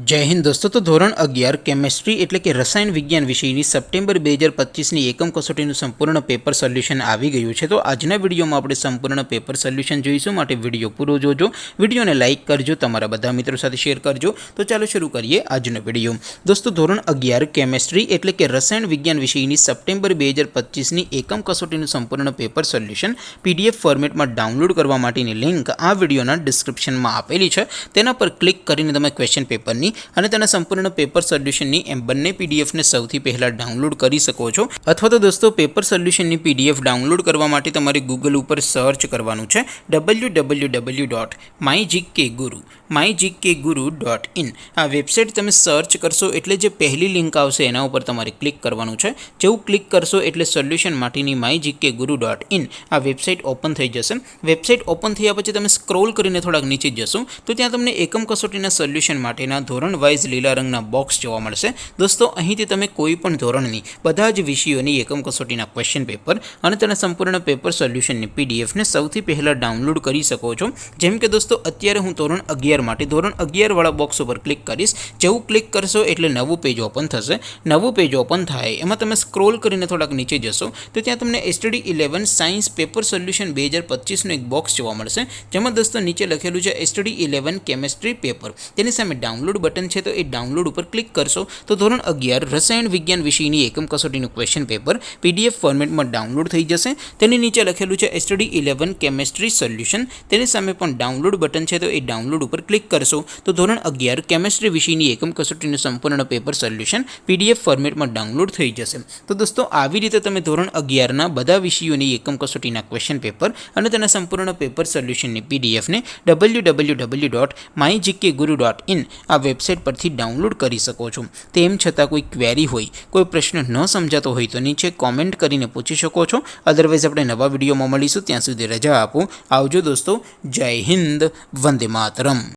जय हिंद दोस्तों। तो धोरण 11 केमिस्ट्री એટલે કે રસાયણ વિજ્ઞાન વિષયની સપ્ટેમ્બર 2025ની એકમ કસોટીનું સંપૂર્ણ પેપર સોલ્યુશન આવી ગયું છે। તો આજના વિડીયોમાં આપણે સંપૂર્ણ પેપર સોલ્યુશન જોઈશું, માટે વિડીયો પૂરો જોજો, વિડીયોને લાઇક કરજો, તમારા બધા મિત્રો સાથે શેર કરજો। તો ચાલો શરૂ કરીએ આજનો વિડીયો। દોસ્તો ધોરણ 11 કેમિસ્ટ્રી એટલે કે રસાયણ વિજ્ઞાન વિષયની સપ્ટેમ્બર 2025ની એકમ કસોટીનું સંપૂર્ણ પેપર સોલ્યુશન પીડીએફ ફોર્મેટમાં ડાઉનલોડ કરવા માટેની લિંક આ વિડીયોના ડિસ્ક્રિપ્શનમાં આપેલી છે। તેના પર ક્લિક કરીને તમે ક્વેશ્ચન પેપરની અને તેના સંપૂર્ણ પેપર સોલ્યુશનની એમ બંને પીડીએફને સૌથી પહેલાં ડાઉનલોડ કરી શકો છો। અથવા તો દોસ્તો પેપર સોલ્યુશનની પીડીએફ ડાઉનલોડ કરવા માટે તમારે ગૂગલ ઉપર સર્ચ કરવાનું છે www.mygkguru.in। આ વેબસાઇટ તમે સર્ચ કરશો એટલે જે પહેલી લિંક આવશે એના ઉપર તમારે ક્લિક કરવાનું છે। જેવું ક્લિક કરશો એટલે સોલ્યુશન માટેની mygkguru.in આ વેબસાઇટ ઓપન થઈ જશે। વેબસાઇટ ઓપન થયા પછી તમે સ્ક્રોલ કરીને થોડાક નીચે જશો તો ત્યાં તમને એકમ કસોટીના સોલ્યુશન માટેના ધોરણ વાઇઝ લીલા રંગના બોક્સ જોવા મળશે। દોસ્તો અહીંથી તમે કોઈ પણ ધોરણની બધા જ વિષયોની એકમ કસોટીના ક્વેશ્ચન પેપર અને તેના સંપૂર્ણ પેપર સોલ્યુશનની પીડીએફને સૌથી પહેલાં ડાઉનલોડ કરી શકો છો। જેમ કે દોસ્તો અત્યારે હું ધોરણ 11 માટે ધોરણ 11 વાળા બોક્સ ઉપર ક્લિક કરીશ। જેવું ક્લિક કરશો એટલે નવું પેજ ઓપન થશે। નવું પેજ ઓપન થાય એમાં તમે સ્ક્રોલ કરીને થોડાક નીચે જશો તો ત્યાં તમને STD 11 સાયન્સ પેપર સોલ્યુશન 2025નું એક બોક્સ જોવા મળશે, જેમાં દોસ્તો નીચે લખેલું છે STD 11 કેમિસ્ટ્રી પેપર। તેની સામે ડાઉનલોડ બટન છે, તો એ ડાઉનલોડ ઉપર ક્લિક કરશો તો ધોરણ 11 રસાયણ વિજ્ઞાન વિષયની એકમ કસોટીનું ક્વેશ્ચન પેપર પીડીએફ ફોર્મેટમાં ડાઉનલોડ થઈ જશે। તેની નીચે લખેલું છે STD 11 કેમિસ્ટ્રી સોલ્યુશન, તેની સામે પણ ડાઉનલોડ બટન છે, તો એ ડાઉનલોડ ઉપર ક્લિક કરશો તો ધોરણ 11 કેમિસ્ટ્રી વિષયની એકમ કસોટીનું સંપૂર્ણ પેપર સોલ્યુશન પીડીએફ ફોર્મેટમાં ડાઉનલોડ થઈ જશે। તો દોસ્તો આવી રીતે તમે ધોરણ 11ના બધા વિષયોની એકમ કસોટીના ક્વેશ્ચન પેપર અને તેના સંપૂર્ણ પેપર સોલ્યુશનની પીડીએફને www.mygkguru.in આ વેબસાઇટ પરથી ડાઉનલોડ કરી શકો છો। તેમ છતાં કોઈ ક્વેરી હોય, કોઈ પ્રશ્ન ન સમજાતો હોય તો નીચે કોમેન્ટ કરીને પૂછી શકો છો। અદરવાઇઝ આપણે નવા વિડીયોમાં મળીશું, ત્યાં સુધી રજા આપો। આવજો દોસ્તો, જય હિન્દ, વંદે માતરમ।